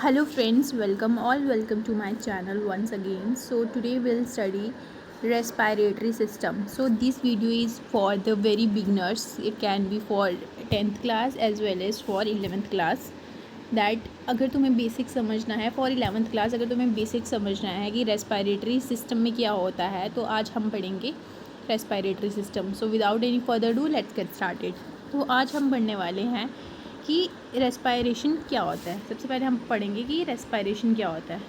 Hello friends, welcome to my channel once again. So today we'll study respiratory system. So this video is for the very beginners. It can be for 10th class as well as for 11th class. That अगर तुम्हें basic समझना है for 11th class, अगर तुम्हें basic समझना है कि respiratory system में क्या होता है तो आज हम पढ़ेंगे respiratory system. So without any further do let's get started. तो आज हम पढ़ने वाले हैं कि रेस्पायरेशन क्या होता है. सबसे पहले हम पढ़ेंगे कि रेस्पायरेशन क्या होता है.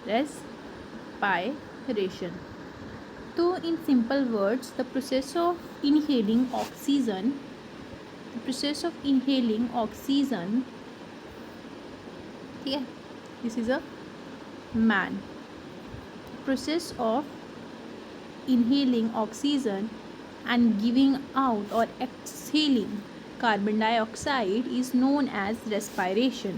रेस्पायरेशन, तो in simple words the process of inhaling oxygen, ठीक है, this is a man. Process of inhaling oxygen and giving out or exhaling carbon dioxide is known as respiration.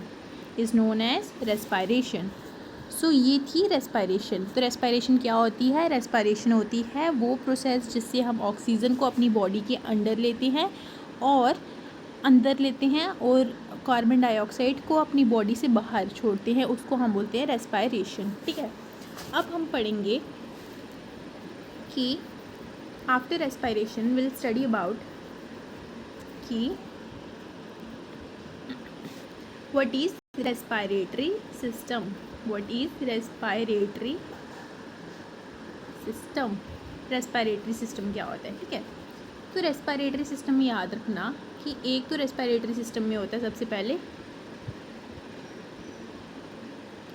सो ये थी रेस्पायरेशन. तो रेस्पायरेशन क्या होती है? रेस्पायरेशन होती है वो प्रोसेस जिससे हम ऑक्सीजन को अपनी बॉडी के अंदर लेते हैं और कार्बन डाइऑक्साइड को अपनी बॉडी से बाहर छोड़ते हैं. उसको हम बोलते हैं रेस्पायरेशन. ठीक है, अब हम पढ़ेंगे कि after respiration we'll study about कि what is respiratory system. Respiratory system क्या होता है? ठीक है, तो रेस्पिरेटरी सिस्टम में याद रखना कि एक तो रेस्पिरेटरी सिस्टम में होता है सबसे पहले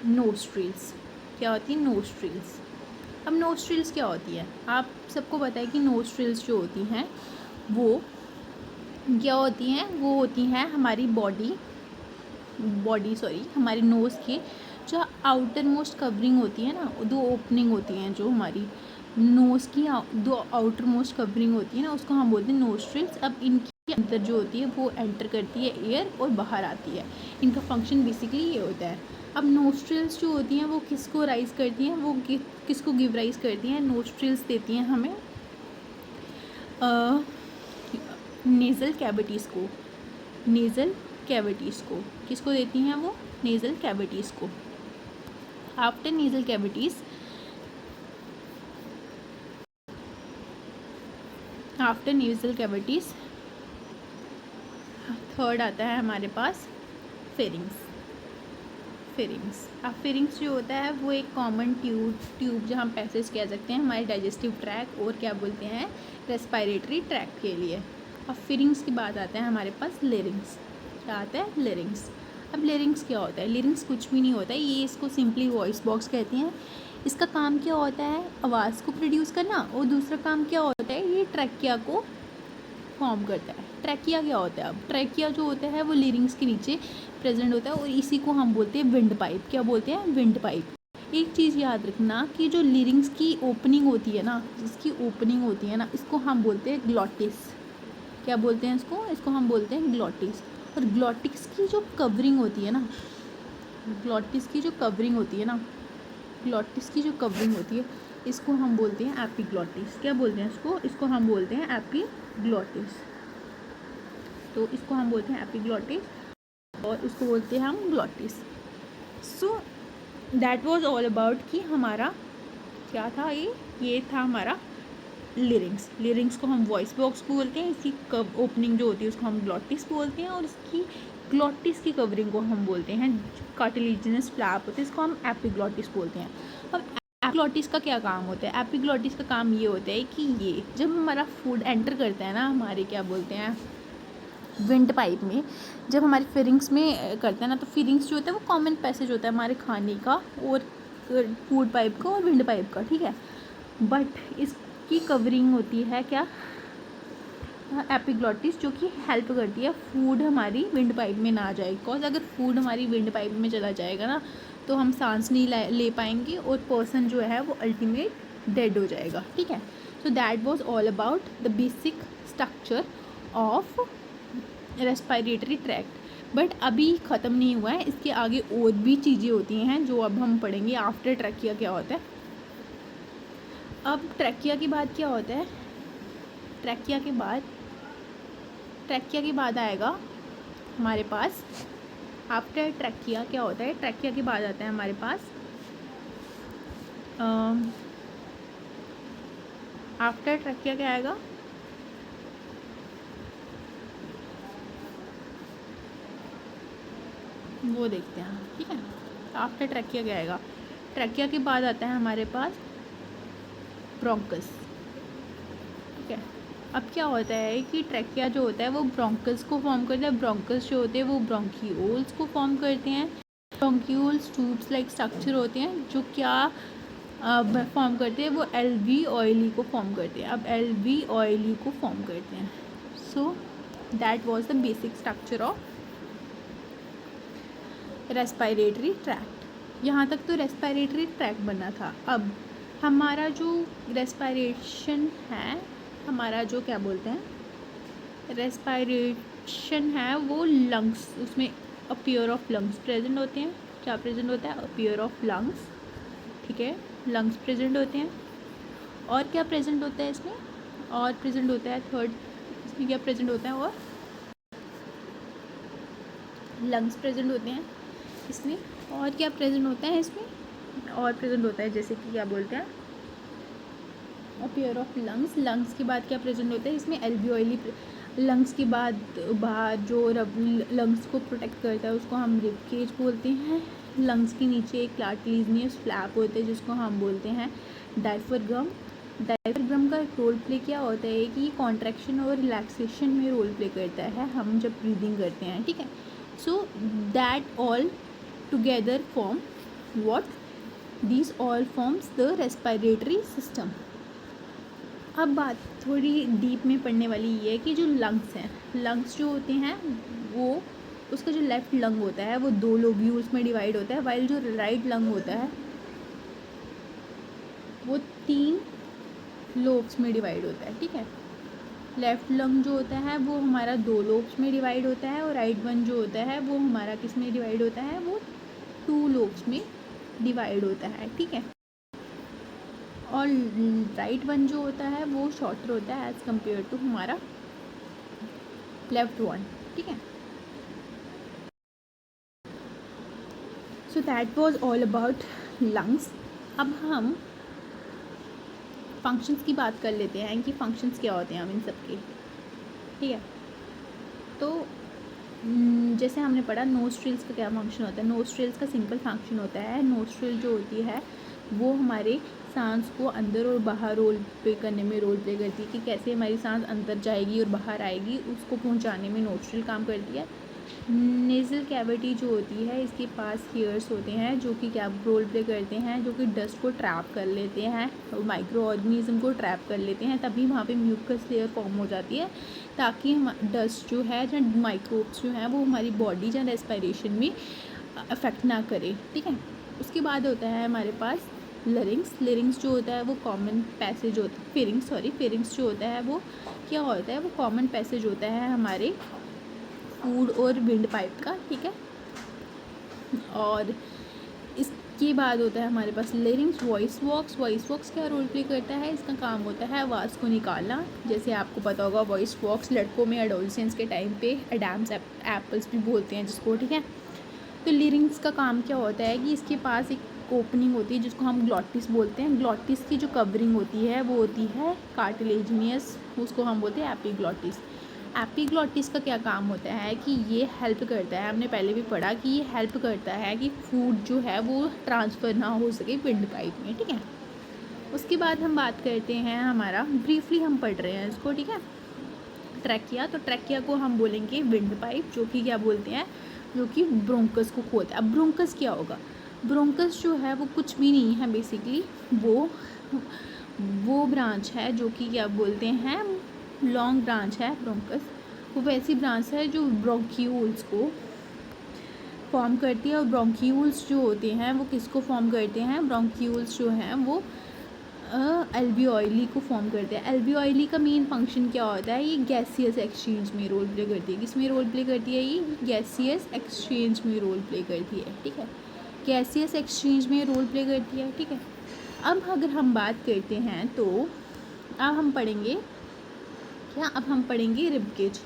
नोस्ट्रिल्स. क्या होती है? नोस्ट्रिल्स. अब नोस्ट्रिल्स क्या होती है? आप सबको पता है कि नोस्ट्रिल्स जो होती हैं वो क्या होती हैं? वो होती हैं हमारी हमारे नोज़ की जो आउटर मोस्ट कवरिंग होती है ना, दो ओपनिंग होती हैं जो हमारी नोज़ की दो आउटर मोस्ट कवरिंग होती है ना, उसको हम बोलते हैं नोस्ट्रिल्स. अब इनके अंदर जो होती है वो एंटर करती है एयर और बाहर आती है. इनका फंक्शन बेसिकली ये होता है. अब नोस्ट्रिल्स जो होती हैं वो किसको राइज करती हैं? वो किसको गिव राइज करती हैं? नोस्ट्रिल्स देती हैं हमें नेज़ल कैविटीज़ को. किसको देती हैं वो? नेज़ल कैविटीज़ को. आफ्टर नेज़ल कैविटीज़ थर्ड आता है हमारे पास फेरिंग्स. अब फेरिंग्स जो होता है वो एक कॉमन ट्यूब जहाँ पैसेज कह सकते हैं हमारे डाइजेस्टिव ट्रैक और क्या बोलते हैं रेस्पिरेटरी ट्रैक के लिए. अब फेरिंग्स के बाद आता है हमारे पास लेरिंग्स. क्या आता है? लेरिंग्स. अब लेरिंग्स क्या होता है? लेरिंग्स कुछ भी नहीं होता है, ये इसको सिंपली वॉइस बॉक्स कहते हैं. इसका काम क्या होता है? आवाज़ को प्रोड्यूस करना. और दूसरा काम क्या होता है? ये ट्रैकिया को फॉर्म करता है. ट्रैकिया क्या होता है? अब ट्रैकिया जो होता है वो लेरिंग्स के नीचे प्रेजेंट होता है और इसी को हम बोलते हैं विंड पाइप. क्या बोलते हैं? Wind pipe. एक चीज़ याद रखना कि जो लेरिंग्स की ओपनिंग होती है ना, इसको हम बोलते हैं ग्लॉटिस. क्या बोलते हैं इसको? इसको हम बोलते हैं ग्लॉटिस. और ग्लॉटिस की जो कवरिंग होती है इसको हम बोलते हैं एपिग्लॉटिस. क्या बोलते हैं इसको? इसको हम बोलते हैं एपिग्लॉटिस. तो इसको हम बोलते हैं एपिग्लॉटिस और इसको बोलते हैं हम glottis. So that was all about कि हमारा क्या था. ये था हमारा लिरिंग्स को हम वॉइस बॉक्स बोलते हैं. इसकी ओपनिंग जो होती है उसको हम ग्लॉटिस बोलते हैं और इसकी ग्लॉटिस की कवरिंग को हम बोलते हैं कार्टिलेजिनस फ्लैप होते हैं, इसको हम एपिग्लॉटिस बोलते हैं. अब एपिग्लॉटिस का क्या काम होता है? एपिग्लॉटिस का काम ये होता है कि ये जब हमारा फूड एंटर करता है ना हमारे क्या बोलते हैं विंड पाइप में, जब हमारे फेरिंग्स में करता है ना, तो फेरिंग्स जो होता है वो कॉमन पैसेज होता है हमारे खाने का और फूड पाइप का और विंड पाइप का. ठीक है, बट इसकी कवरिंग होती है क्या? एपिग्लॉटिस, जो कि हेल्प करती है फूड हमारी विंड पाइप में ना जाए. बिकॉज अगर फूड हमारी विंड पाइप में चला जाएगा ना तो हम सांस नहीं ले पाएंगे और पर्सन जो है वो अल्टीमेट डेड हो जाएगा. ठीक है, सो that was all about the basic structure of respiratory tract. But अभी ख़त्म नहीं हुआ है, इसके आगे और भी चीज़ें होती हैं जो अब हम पढ़ेंगे. आफ्टर ट्रैकिया क्या होता है? अब ट्रैकिया के बाद क्या होता है? ट्रैकिया के बाद आएगा हमारे पास आफ्टर ट्रैकिया क्या होता है, ट्रैकिया के बाद आता है हमारे पास आफ्टर ट्रैकिया क्या आएगा, वो देखते हैं, ठीक है। आफ्टर ट्रैकिया क्या आएगा, ट्रैकिया के बाद आता है हमारे पास ब्रोंकस, ठीक है। अब क्या होता है कि ट्रैकिया जो होता है वो ब्रोंकस को फॉर्म करता है, ब्रोंकस जो होते हैं वो ब्रोंकियोल्स को फॉर्म करते हैं। ब्रोंकियोल्स ट्यूब्स लाइक स्ट्रक्चर होते हैं जो क्या फॉर्म करते हैं, वो एल्वी ऑयली को फॉर्म करते हैं। अब एल्वी ऑयली को फॉर्म करते हैं। सो that was the basic structure of respiratory tract. यहाँ तक तो रेस्पिरेटरी ट्रैक्ट बना था। अब हमारा जो रेस्पिरेशन है, हमारा जो क्या बोलते हैं रेस्पिरेशन है, वो लंग्स, उसमें a pair of lungs present होते हैं। क्या प्रेजेंट होता है, अ पेयर ऑफ लंग्स, ठीक है, लंग्स प्रेजेंट होते हैं। और क्या प्रेजेंट होता है इसमें, और प्रेजेंट होता है थर्ड, इसमें क्या प्रेजेंट होता है, और लंग्स प्रेजेंट होते हैं इसमें। और क्या प्रेजेंट होता है इसमें, और प्रेजेंट होता है जैसे कि क्या बोलते हैं a pair of lungs. Lungs के बाद क्या प्रेजेंट होता है इसमें, एल्वियोली। लंग्स के बाद बाहर जो लंग्स को प्रोटेक्ट करता है उसको हम रिब केज बोलते हैं। लंग्स के नीचे एक कार्टिलेजिनियस फ्लैप होता है जिसको हम बोलते हैं डायफ्राम। डायफ्राम का रोल प्ले क्या होता है कि कॉन्ट्रैक्शन और रिलैक्सेशन में रोल प्ले करता है हम जब ब्रीदिंग करते हैं, ठीक है। So that all together form what, these all forms the respiratory system. अब बात थोड़ी डीप में पढ़ने वाली ये है कि जो लंग्स हैं, लंग्स जो होते हैं वो, उसका जो लेफ़्ट लंग होता है वो 2 लोब्यूल्स में डिवाइड होता है, वाइल जो राइट लंग होता है वो 3 लोब्स में डिवाइड होता है, ठीक है। लेफ़्ट लंग जो होता है वो हमारा 2 लोब्स में डिवाइड होता है, और राइट वन जो होता है वो हमारा किस में डिवाइड होता है, वो 2 लोब्स में डिवाइड होता है, ठीक है। और राइट वन जो होता है वो शॉर्टर होता है एज़ कम्पेयर टू हमारा लेफ्ट वन, ठीक है। सो that was all about lungs. अब हम फंक्शंस की बात कर लेते हैं कि फंक्शंस क्या होते हैं हम इन सब के, ठीक है। तो जैसे हमने पढ़ा नोस्ट्रिल्स का क्या फंक्शन होता है। नोस्ट्रिल्स का सिंपल फंक्शन होता है, नोस्ट्रिल जो होती है वो हमारे सांस को अंदर और बाहर रोल प्ले करने में रोल प्ले करती है कि कैसे हमारी सांस अंदर जाएगी और बाहर आएगी, उसको पहुंचाने में नोस्ट्रिल काम करती है। नेज़ल कैविटी जो होती है इसके पास हेयर्स होते हैं जो कि क्या रोल प्ले करते हैं, जो कि डस्ट को ट्रैप कर लेते हैं और माइक्रो ऑर्गेनिज्म को ट्रैप कर लेते हैं, तभी वहाँ पे म्यूकस लेयर फॉर्म हो जाती है ताकि हम डस्ट जो है या माइक्रोब्स जो हैं वो हमारी बॉडी या रेस्पिरेशन में अफेक्ट ना करे, ठीक है। उसके बाद होता है हमारे पास लरिंग्स। लरिंग्स जो होता है वो कॉमन पैसेज होता है, फेरिंग्स जो होता है वो क्या होता है, वो कॉमन पैसेज होता है हमारे फूड और विंड पाइप का, ठीक है। और इसके बाद होता है हमारे पास लेरिंग्स। वॉइस बॉक्स क्या रोल प्ले करता है, इसका काम होता है आवाज़ को निकालना। जैसे आपको पता होगा वॉइस बॉक्स लड़कों में एडोलसेंस के टाइम पे एडम्स एप्पल्स भी बोलते हैं जिसको, ठीक है। तो लेरिंग्स का काम क्या होता है कि इसके पास एक ओपनिंग होती है जिसको हम ग्लॉटिस बोलते हैं। ग्लॉटिस की जो कवरिंग होती है वो होती है कार्टिलेजिनियस, उसको हम बोलते हैं एपिग्लॉटिस। एपिग्लॉटिस का क्या काम होता है कि ये हेल्प करता है, हमने पहले भी पढ़ा कि ये हेल्प करता है कि फूड जो है वो ट्रांसफ़र ना हो सके विंड पाइप में, ठीक है। उसके बाद हम बात करते हैं, हमारा ब्रीफली हम पढ़ रहे हैं इसको, ठीक है। ट्रैकिया, तो ट्रैकिया को हम बोलेंगे विंड पाइप, जो कि क्या बोलते हैं, जो कि ब्रोंकस को खोलता है। अब ब्रोंकस क्या होगा, ब्रोंकस जो है वो कुछ भी नहीं है, बेसिकली वो ब्रांच है जो कि क्या बोलते हैं, लॉन्ग ब्रांच है ब्रोंकस। वो वैसी ब्रांच है जो ब्रोंक्यूल्स को फॉर्म करती है, और ब्रोंक्यूल्स जो होते हैं वो किसको फॉर्म करते हैं, ब्रोंक्यूल्स जो हैं वो एल्वियोली को फॉर्म करते हैं। एल्वियोली का मेन फंक्शन क्या होता है, ये गैसियस एक्सचेंज में रोल प्ले करती है। किस में रोल प्ले करती है, ये गैसियस एक्सचेंज में रोल प्ले करती है, ठीक है। गैसियस एक्सचेंज में रोल प्ले करती है, ठीक है। अब अगर हम बात करते हैं तो अब हम पढ़ेंगे क्या, अब हम पढ़ेंगे रिब केज।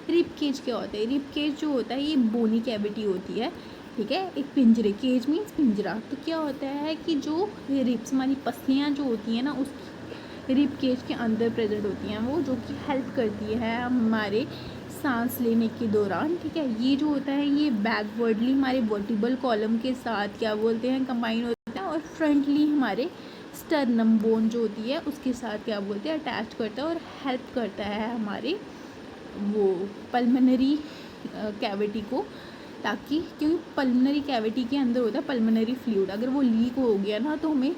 रिब केज क्या होता है? रिब केज जो होता है ये बोनी कैविटी होती है, ठीक है, एक पिंजरे, केज मीन्स पिंजरा। तो क्या होता है कि जो रिब्स हमारी पसलियाँ जो होती हैं ना उस रिब केज के अंदर प्रेजेंट होती हैं वो, जो कि हेल्प करती है हमारे सांस लेने के दौरान, ठीक है। ये जो होता है ये बैकवर्डली हमारे वर्टिबल कॉलम के साथ क्या बोलते हैं कंबाइन होता है, और फ्रंटली हमारे स्टर्नम बोन जो होती है उसके साथ क्या बोलते हैं अटैच करता है, और हेल्प करता है हमारे वो पल्मोनरी कैविटी को, ताकि क्योंकि पल्मोनरी कैविटी के अंदर होता है पल्मोनरी फ्लूइड, अगर वो लीक हो गया ना तो हमें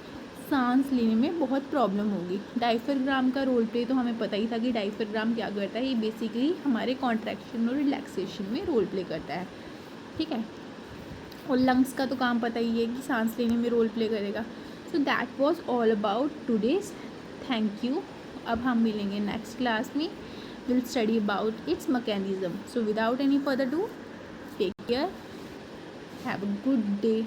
सांस लेने में बहुत प्रॉब्लम होगी। डायफ्राम का रोल प्ले तो हमें पता ही था कि डायफ्राम क्या करता है, ये बेसिकली हमारे कॉन्ट्रैक्शन और रिलैक्सेशन में रोल प्ले करता है, ठीक है। और लंग्स का तो काम पता ही है कि सांस लेने में रोल प्ले करेगा। So that was all about today's, thank you. अब हम मिलेंगे नेक्स्ट क्लास में, will study about its mechanism. So without any further do, take care, have a good day.